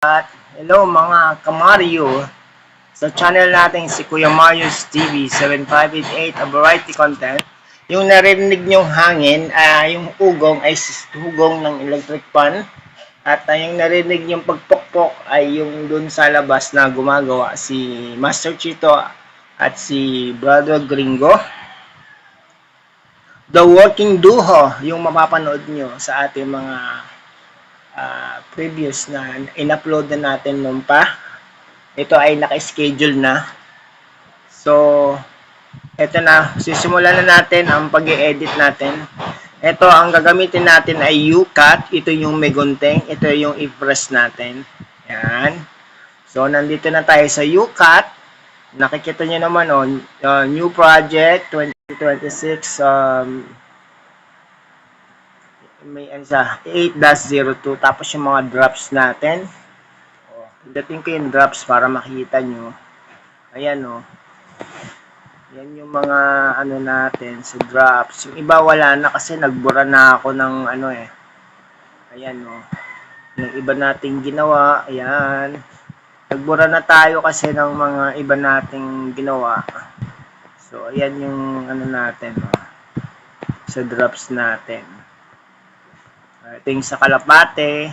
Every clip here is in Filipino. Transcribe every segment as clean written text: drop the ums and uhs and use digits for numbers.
At hello mga kamaryo sa channel natin si Kuya Mario's TV 7588, a variety content. Yung narinig nyong hangin, yung ugong ay hugong ng electric fan. At yung narinig yung pagpokpok ay yung dun sa labas na gumagawa si Master Chito at si Brother Gringo. The Working Duo yung mapapanood nyo sa ating mga previous na in-upload na natin noon pa. Ito ay naka-schedule na. So, ito na. Sisimulan na natin ang pag-i-edit natin. Ito, ang gagamitin natin ay UCut. Ito yung Megunteng. Ito yung i-press natin. Yan. So, nandito na tayo sa UCut. Nakikita nyo naman new project 2026 may isa 8-02 tapos yung mga drops natin. Dating ko yung drops para makita nyo. Ayan yan yung mga ano natin sa drops. Yung iba wala na kasi nagbura na ako ng ayan yung iba nating ginawa. Ayan. Nagbura na tayo kasi ng mga iba nating ginawa. So ayan yung ano natin sa drops natin. Ito yung sa kalapate.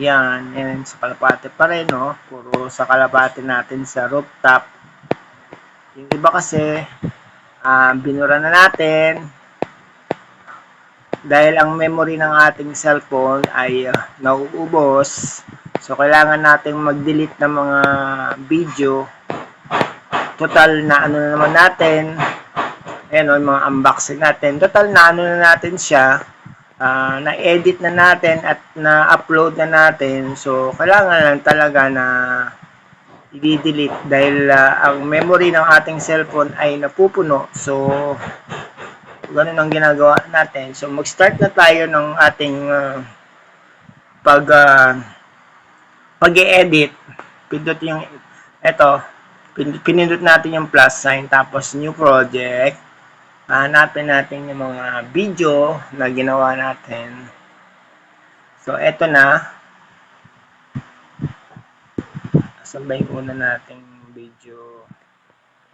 Yan sa kalapate pa rin puro sa kalapate natin sa rooftop. Yung iba kasi binura na natin dahil ang memory ng ating cellphone ay nauubos. So kailangan nating mag-delete ng mga video. Total na ano na naman natin. Ayan yung mga unboxing natin. Total na ano na natin siya. Na-edit na natin at na-upload na natin. So, kailangan lang talaga na i-delete dahil ang memory ng ating cellphone ay napupuno. So, ganun ang ginagawa natin. So, mag-start na tayo ng ating pag-i-edit. Pindot yung pinindot natin yung plus sign tapos new project. Hanapin natin yung mga video na ginawa natin. So, eto na. Saan ba yung una nating video?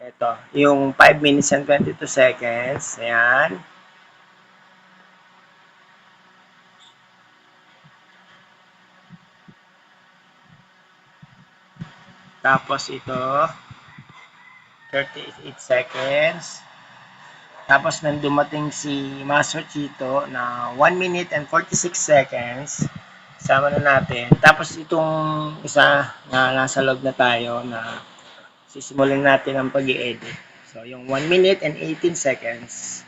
Eto. Yung 5 minutes and 22 seconds. Ayan. Tapos ito. 38 seconds. Tapos nang dumating si Master Chito na 1 minute and 46 seconds. Sama na natin. Tapos itong isa na nasa log na tayo na sisimulan natin ang pag-i-edit. So, yung 1 minute and 18 seconds.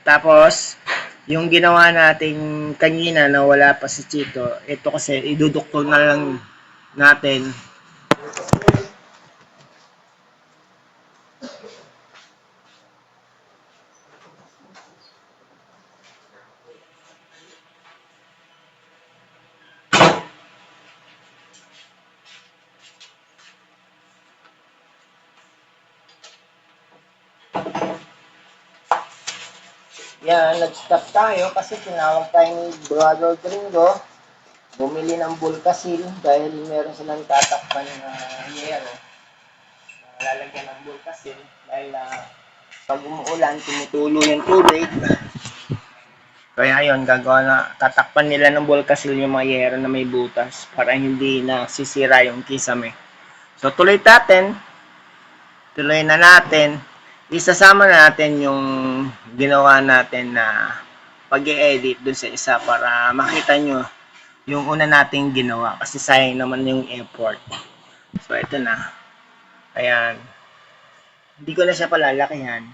Tapos, yung ginawa natin kanina na wala pa si Chito, ito kasi idudukto na lang natin. Yan, nag-stop tayo kasi tinawag tayo ni Brother Gringo. Bumili ng Bulkasil dahil meron silang tatakpan na yero. Lalagyan ng Bulkasil dahil pag umuulan, tumutulo yung tubig. Kaya yun, tatakpan nila ng Bulkasil yung mga yero na may butas para hindi na sisira yung kisame. So, tuloy na natin. Isasama natin yung ginawa natin na pag-i-edit dun sa isa para makita nyo yung una nating ginawa kasi sayang naman yung effort. So, ito na. Ayan. Hindi ko na siya palalakihan.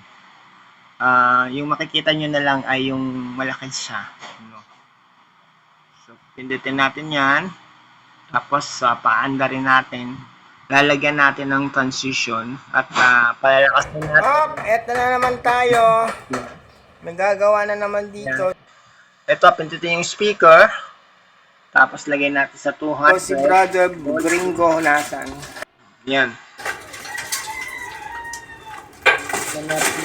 Yung makikita nyo na lang ay yung malaki siya. So, pindutin natin yan. Tapos, paanda rin natin. Lalagyan natin ng transition at palalakasin natin. Eto na naman tayo. May gagawa na naman dito. Ito, pindutin yung speaker. Tapos, lagyan natin sa 200. Si Brother Gringo nasan? Yan.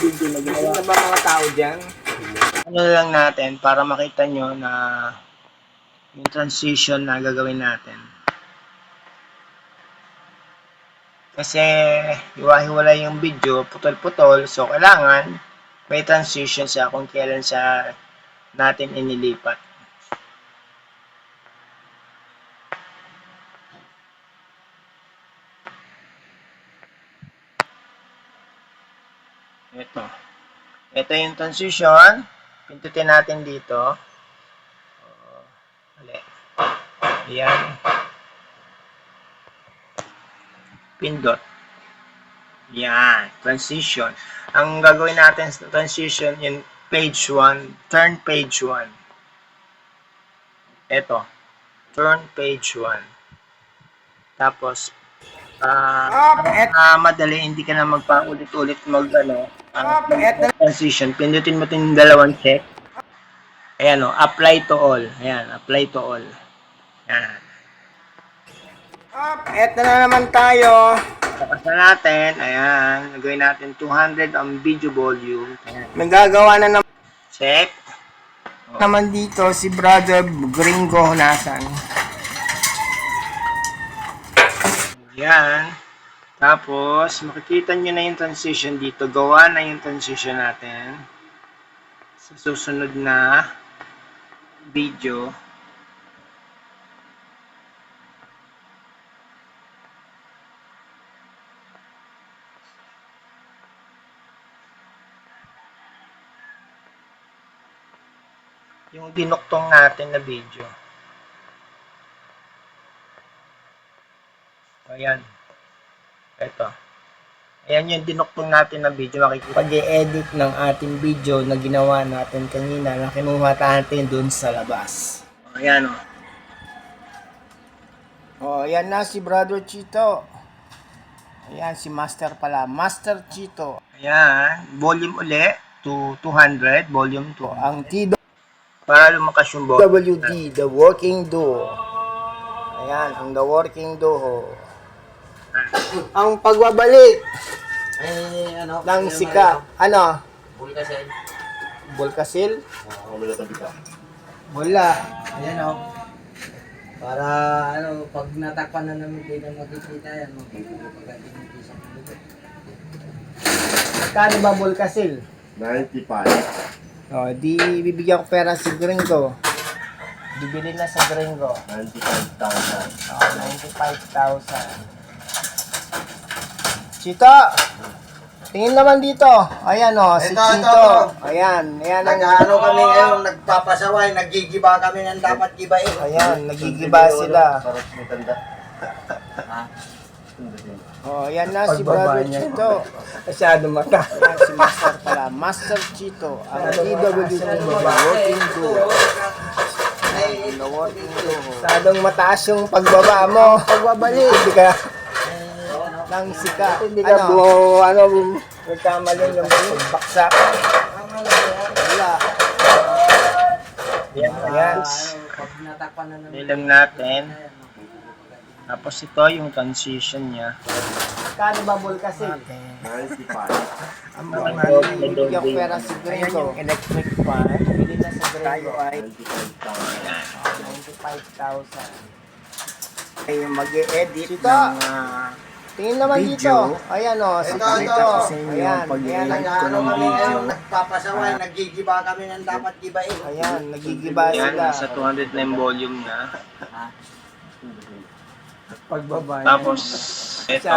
Video na ba mga tao dyan? Ano lang natin para makita nyo na yung transition na gagawin natin. Kasi hiwa-hiwalay yung video, putol-putol, so kailangan may transition siya kung kailan siya natin inilipat. Ito yung transition. Pindutin natin dito. Ayan. Pindot. Yan. Transition. Ang gagawin natin sa transition in page 1, turn page 1. Ito. Turn page 1. Tapos, madali, hindi ka na magpaulit-ulit transition. Pindutin mo yung dalawang check. Ayan o, apply to all. Ayan, apply to all. Ayan. Eto na naman tayo. Tapos na natin. Ayan, nagawin natin 200 ang video volume. Ayan. Nagagawa na naman. Check. Naman dito si Brother Gringo nasan. Ayan. Tapos, makikita nyo na yung transition dito. Gawa na yung transition natin sa susunod na video. Yung dinuktong natin na video. Ayan. Ito. Ayan yung dinuktong natin na video. Makikita pag-i-edit ng ating video na ginawa natin kanina na kinuha natin dun sa labas. Ayan o. Ayan na si Brother Chito. Ayan si Master pala. Master Chito. Ayan. Volume uli to 200. Volume 2. Ang T para lumakas yung volume. WD, the working duo. Ayan, ang the working duo. Ang pagbabalik ng sika. Ano? Bulkasil. Bulkasil? Wala. Ayan o. Para pag natakpan na namin dito makikita yan. Magpapagating ng isang minuto. Kano ba bulkasil? 95. Di bibigyan ko pera si Gringo. Bibili na sa Gringo. 95,000. 95,000. Chito! Tingin naman dito. Ayan si Chito. Ayan ang... Kami ngayon, nagpapasaway, nagigiba kami ng dapat gibain. Ayan, nagigiba sila. Parang may tanda. Ayan na si Brother Chito. Masyado mata. Ayan si Master pala. Master Chito. Ang DWD working duo. The working duo. Masyadong mataas yung pagbaba mo. Pagbabalik. Hindi ka ng sika. Hindi ka nagkamalin yung pagbaksak. Wala. Ayan. Pag natakpan na namin. Nilang natin. Tapos ito yung transition niya. Kano ba bulkasil? 95. Ang mga bibigyan ko pera si Gringo. Ayan yung electric fan. Bili na sa Gringo ay 95,000. Ay yung mag-e-edit ng tingin naman video. Dito. Ayan si Chito. Ayan ang ngayon, nagpapasaway, nagigiba kami ng dapat gibain. Ayan, nagigiba sila. Sa 200 na yung volume na. Pagbaba. Tapos, ito.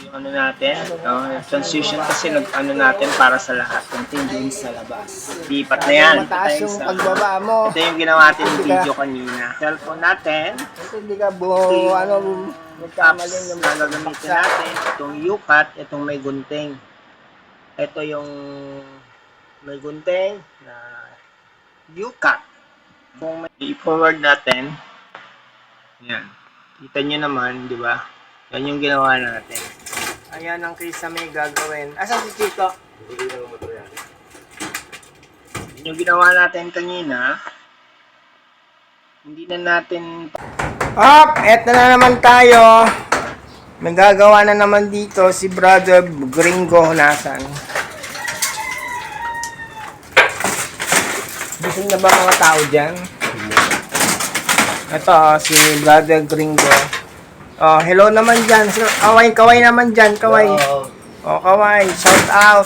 Yung natin. Transition kasi natin para sa lahat. Continue sa labas. Lipat na yan. Mataas yung pagbaba mo. Ito yung ginawa natin yung video kanina. Cellphone natin. Ito hindi ka nagkamalin yung mga gagamitin natin. Itong U-cut, itong may gunting. Ito yung may gunting na U-cut. Kung may i-forward natin, yan. Kita nyo naman, di ba? Yan yung ginawa natin. Ayan ang Krisa may gagawin. Asan si Chito? Yan yung ginawa natin kanina. Hindi na natin... eto na naman tayo. May gagawa na naman dito si Brother Gringo nasan. Lasing na ba mga tao dyan? Ito, si Brother Gringo. Oh, hello naman dyan. Kaway naman dyan, kaway. Oh, kaway, shout out.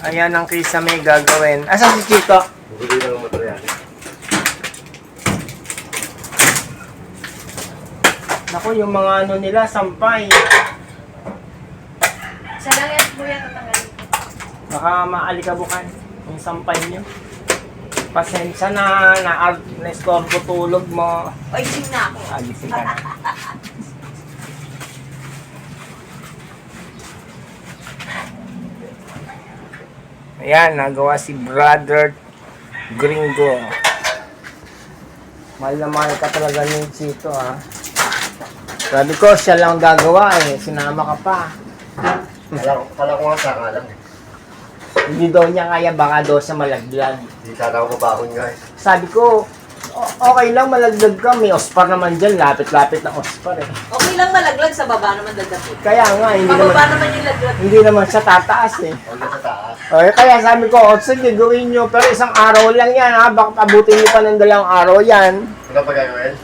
Ayan ang Krisa may gagawin. Asa si Chico? Bili lang ang material. Naku, yung mga ano nila, sampay. Sa lang yan, kuya, tatanggalin. Baka maalikabukan yung sampay nyo. Pasensya na-score ko tulog mo. O, ising na ako. Agising ka na. Ayan, nagawa si Brother Gringo. Mahal na mahal ka talaga ni Chito, ha. Sabi ko, siya lang gagawa eh. Sinama ka pa. Kala ko nga saka lang. Hindi daw niya kaya, baka daw sa malaglag. Hindi sana ako mabahon guys. Sabi ko, okay lang malaglag ka. May ospar naman dyan. Lapit-lapit na ospar eh. Okay lang malaglag, sa baba naman dagdag. Kaya nga, Pababa naman yung laglag. hindi naman siya tataas eh. Huwag na sa taas. Okay, kaya sabi ko, sige, gawin nyo. Pero isang araw lang yan ha. Baka abutin nyo pa ng 2 araw yan. Ano pa gagawin?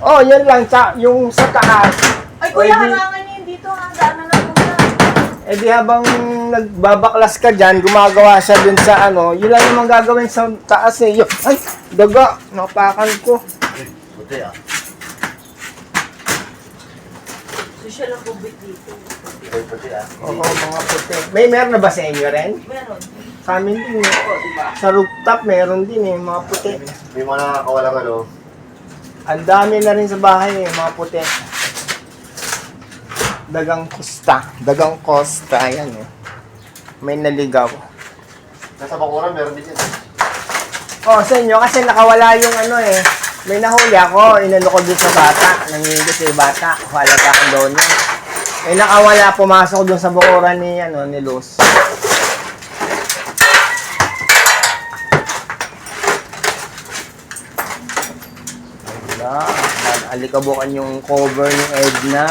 Oh, yan lang. Yung sa taas. Ay, kuya, O, edi- harangan niyo yun dito. Hanggaan na kuya. Eh di habang nagbabaklas ka dyan, gumagawa siya dun sa ano, yun lang naman gagawin sa taas eh. Ay, daga, napakan ko. Buti ah. Social ang bubit dito. Buti ah. Oo, mga puti. Meron na ba sa inyo rin? Meron. Sa amin din eh. Oo, diba? Sa rooftop, meron din eh, mga puti. May mga nakakawalang ano. Ang dami na rin sa bahay eh, mga puti. Dagang Costa, yan eh. May naligaw. Nasa bakuran meron din yan. Oh, sa inyo, kasi nakawala yung ano eh. May nahuli ako, inano ko dun sa bata. Nangingi sa bata, halagaan daw niya. Eh nakawala, pumasok dun sa bakuran ni, ni Luz. Wala, alikabukan yung cover ni Edna.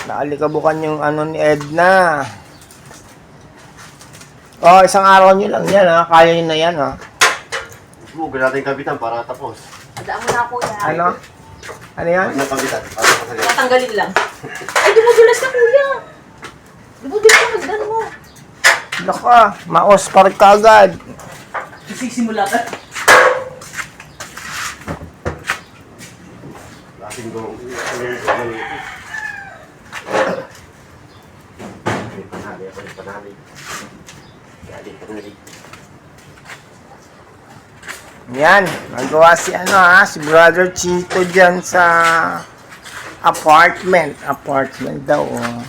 Naalikabukan yung ni Edna. Oh, isang araw nyo lang yan ha. Kaya nyo na yan ha. Huwag natin kabitan para tapos. Adaan mo na kuya. Ano? Ano yan? Huwag na kabitan para tapos. Tatanggalin lang. Ay, dumudulas na kuya. Dumudulas na magdan mo. Naka, ma-ospar ka agad. Sisimula ka. Laking gawang. Panali. Yan, nagawa si si Brother Chito dyan sa apartment. Apartment daw, oh.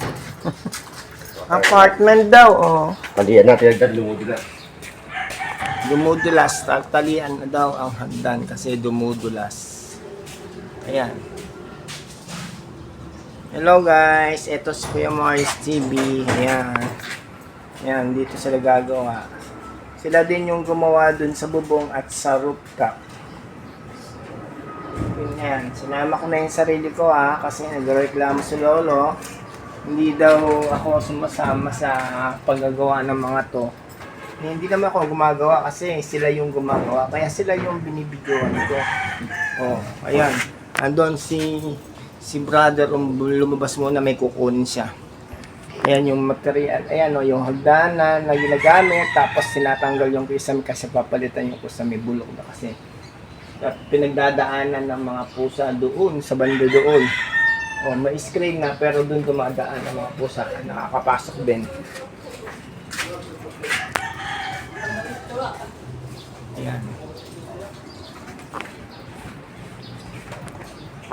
Apartment daw, oh. Talian natin agad lumudulas. Dumudulas, talian na daw ang hagdan kasi dumudulas. Ayan. Hello guys, ito si Kuya Morris TV. Ayan. Ayan, dito sila gagawa. Sila din yung gumawa dun sa bubong at sa rooftop. Ayan, sinama ko na yung sarili ko kasi nagreklamo si Lolo. Hindi daw ako sumasama sa paggagawa ng mga to. Hindi naman ako gumagawa kasi sila yung gumagawa. Kaya sila yung binibidyoan ko. Oh, ayan. Andun si brother, lumabas muna, may kukunin siya. Ayan yung material. Ayan yung hagdanan na ginagamit. Tapos tinatanggal yung kusame kasi papalitan yung kusame, bulok na kasi. At pinagdadaanan ng mga pusa doon, sa banda doon. Oh, may screen na pero doon dumadaan ang mga pusa. Nakakapasok din. Ayan.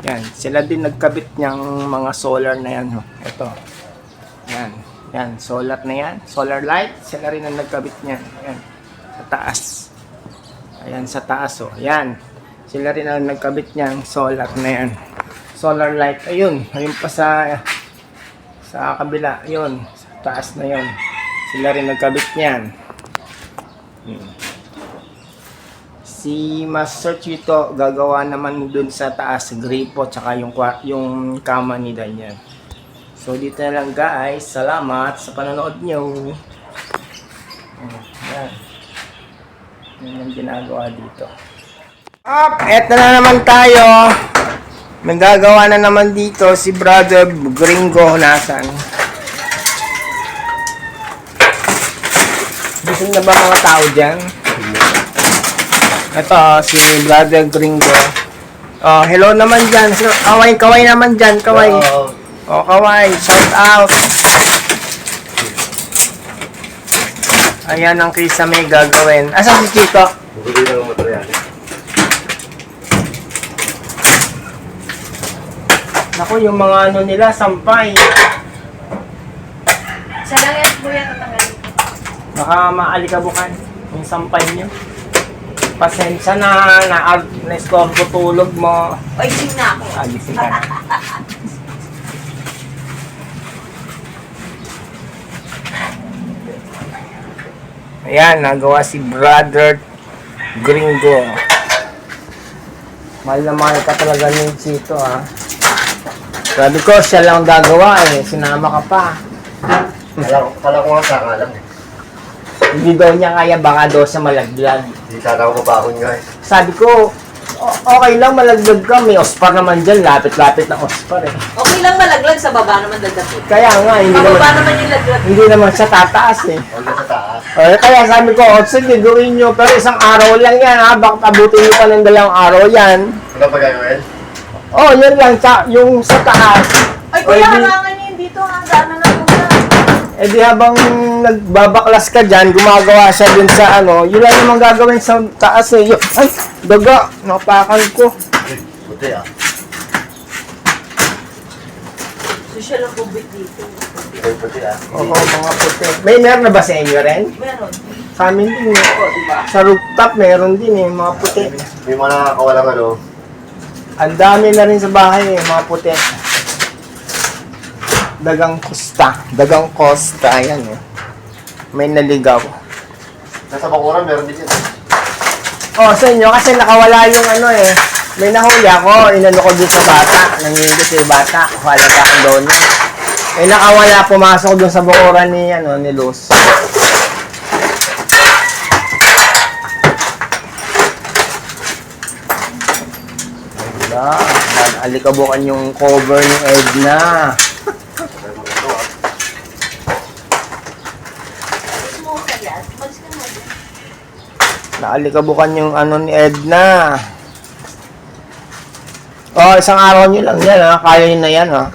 Yan, sila din nagkabit niyang mga solar na yan. Ito. Yan. Yan, solar na yan. Solar light. Sila rin ang nagkabit niyan. Yan. Sa taas. Ayan, sa taas. Oh. Yan. Sila rin ang nagkabit niyang solar na yan. Solar light. Ayun. Ayun pa sa kabila. Ayun. Sa taas na yun. Sila rin nagkabit niyan. Si Master Chito gagawa naman dun sa taas, gripo, tsaka yung kama ni Daniel. So dito na lang guys, salamat sa panonood nyo. Yan. Yan ang ginagawa dito. Eto na naman tayo. May gagawa na naman dito si Brother Gringo. Nasan? Gising na ba mga tao dyan? Ito, si Brother Gringo. Oh, hello naman dyan. Kaway naman dyan, kaway. Oh, kaway. Shout out. Ayan ang Krisa may gagawin. Asan si Chito? Bumili lang ang material. Naku, yung mga ano nila, sampay. Isa lang yan, kuya, tatanggalin. Baka maalikabukan yung sampay nyo. Pasensya na na-estorbo tulog mo. O, ising na ako. Agising ka na. Ayan, nagawa si Brother Gringo. Mahal na mahal ka talaga ni Chito, ha. Sabi ko, siya lang gagawa eh. Sinama ka pa. Kala ko nga saka lang eh. Hindi daw niya kaya, baka daw sa malaglag. Hindi sana ako mabahon nga eh. Sabi ko, okay lang malaglag ka. May ospar naman dyan. Lapit-lapit na ospar eh. Okay lang malaglag, sa baba naman dagdating. Kaya nga, Pababa naman yung laglag. hindi naman siya tataas eh. Huwag na sa taas. Kaya sabi ko, sige, gawin nyo. Pero isang araw lang yan ha. Bakit abutin nyo pa ng 2 araw yan? Wala pa gagawin? Oh, yan lang. Yung sa taas. Ay, kuya, harangan niyo yun dito. Hangganan na kuya. Eh di habang nagbabaklas ka dyan, gumagawa siya dun sa ano, yun lang naman gagawin sa taas eh. Ay, daga, napakan ko. Buti ah. Social ang kubit dito. Buti ah. Oo, mga puti. Meron na ba sa inyo rin? Meron. Sa amin din eh. Diba? Sa rooftop meron din eh, mga puti. May mga nakakawalang ano. Ang dami na rin sa bahay eh, mga puti. Dagang Costa, ayan eh. May naligaw. Nasa bakuran meron din yan. Oh, sa inyo kasi nakawala yung ano eh. May nahuli ako, inano ko dun sa bata. Nangingi ko sa bata, halagaan daw niya. Eh nakawala, pumasok dun sa bakuran ni Luz. Diba? Alikabukan yung cover ni Edna. Naalikabukan yung ano ni Edna. Oh, isang araw nyo lang yan ha. Kaya nyo na yan ha.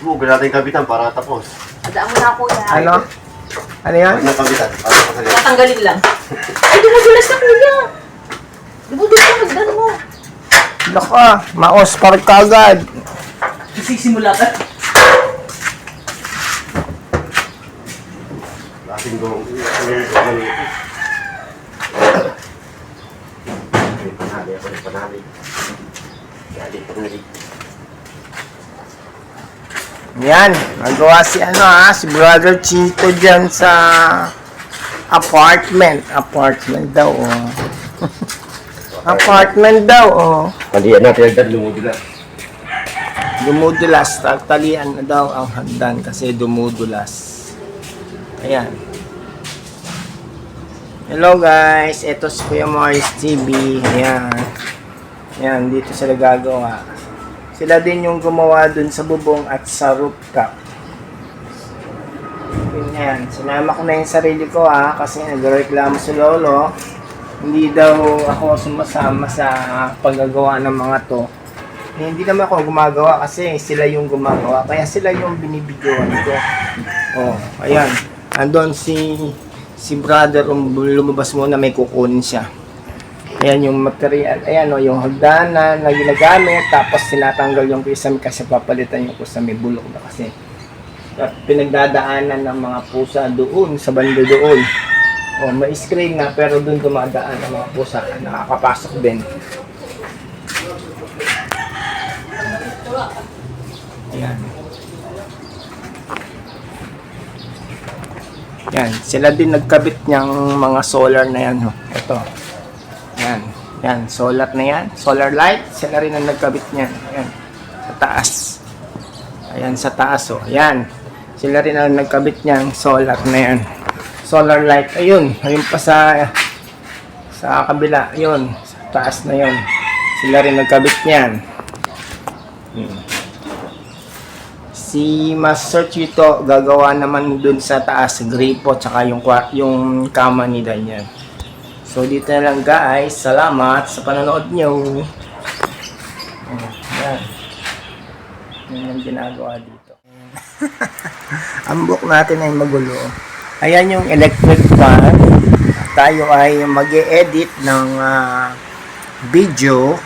Huwag natin kabitan para tapos. Adaan mo na kuya. Ano? Ano yan? Huwag na kabitan para masagay. Tatanggalin lang. Ay, dumudulas na kuya. Dumudulas na magdan mo. Laka, ma-ospar ka agad. Isisimula ka. Lasing gong. Panali. Jadi pemilik. Yan, nagawa si si Brother Chito dyan sa apartment. Apartment daw, oh. Apartment daw, oh. Talian natin agad lumudulas. Dumudulas, talian na daw ang hagdan kasi dumudulas. Ayan. Hello guys, ito si Kuya Morris TV. Ayan. Ayan, dito sila gagawa. Sila din yung gumawa dun sa bubong at sa rooftop. Ayan, sinama ko na yung sarili ko kasi nagreklamo si Lolo. Hindi daw ako sumasama sa paggagawa ng mga to. Hindi naman ako gumagawa kasi sila yung gumagawa. Kaya sila yung binibidyoan ko. Oh, ayan. Andun si brother, lumabas muna, may kukunin siya. Ayan yung material. Ayan o, yung hagdanan na ginagamit. Tapos tinatanggal yung kisame kasi papalitan yung kusame, bulok na kasi. Pinagdadaanan ng mga pusa doon, sa banda doon. O, may screen na pero doon dumadaan ang mga pusa. Nakakapasok din. Ayan. Yan, sila din nagkabit niyang mga solar na yan. Ito. Yan. Yan, solar na yan. Solar light. Sila rin ang nagkabit niyan. Ayan. Sa taas. Ayan, sa taas. Oh. Ayan. Sila rin ang nagkabit niyan. Solar na yan. Solar light. Ayun. Ayun pa sa kabila. Ayun. Sa taas na yun. Sila rin nagkabit niyan. Si Master Chito gagawa naman dun sa taas. Gripo. Tsaka yung kama ni Daniel. So, dito na lang guys. Salamat sa panonood nyo. Yan. Yan ang ginagawa dito. Ang book natin ay magulo. Ayan yung electric fan. Tayo ay mag-e-edit ng video.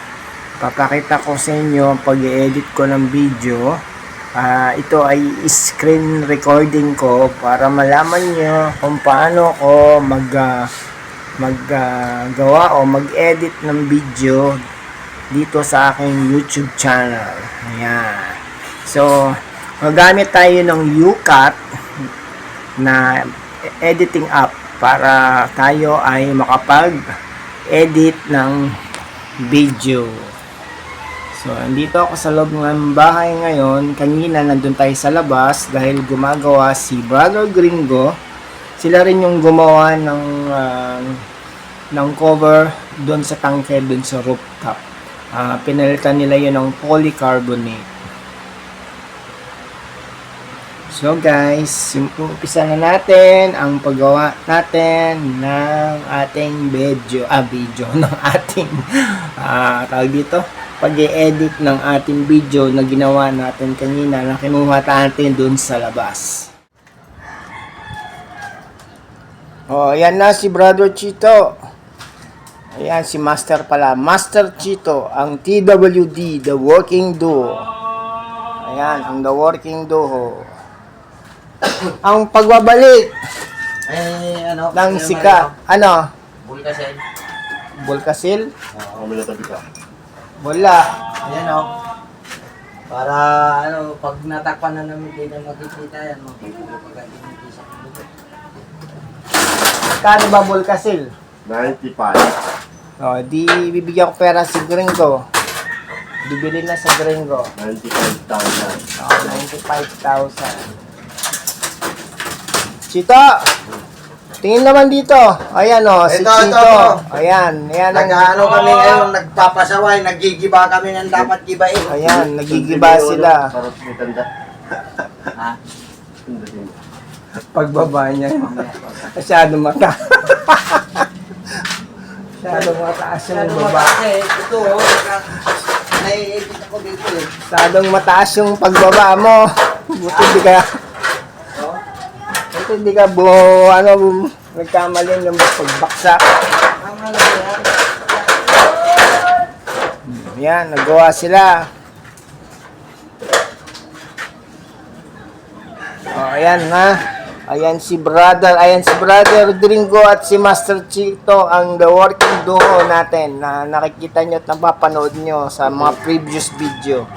Papakita ko sa inyo pag-e-edit ko ng video. Ito ay screen recording ko para malaman nyo kung paano ko maggawa o mag-edit ng video dito sa aking YouTube channel. Ayan. So, magamit tayo ng UCut na editing app para tayo ay makapag-edit ng video. So, andito ako sa loob ng bahay ngayon. Kanina nandun tayo sa labas dahil gumagawa si Brother Gringo. Sila rin yung gumawa ng cover doon sa tangke, doon sa rooftop. Pinalitan nila yun ng polycarbonate. So guys, umpisa na natin ang paggawa natin ng ating video ng ating tawag dito, pag-i-edit ng ating video na ginawa natin kanina na kinuha natin doon sa labas. Oh, ayan na si Brother Chito. Ayan si Master pala. Master Chito, ang TWD, the working duo. Ayan, ang the working duo. Ang pagbabalik ano? ng sikat. Ano? Bulkasil. Bulkasil? Kami na tabi ka. Wala. Ayan o. Para ano, pag natakpan na namin din ang makikita yan, magpupagod yung isa. Kano ba bulkasil? 95. O, di bibigyan ko pera si Gringo. Bibili na sa Gringo. 95,000. O, 95,000. Chito! Tingin naman dito. Ayan o, si Ito. Chito. Ayan, ayan ang... Nag-ano kami ngayon, nagpapasaway, nagigiba kami ng dapat gibain. Ayan, nagigiba sila. Parang sumutanda. Ha? Pagbaba niya. Masyadong mata. Masyadong mataas yung baba. Ito, nai-edit ako dito eh. Masyadong mataas yung pagbaba mo. Buti hindi ka nagkamali ng pagbaksak. Tama lang yan. Yan, nagawa sila. Ayan na. Ayan si Brother Gringo at si Master Chito, ang the working duo natin na nakikita nyo at napapanood nyo sa mga previous video.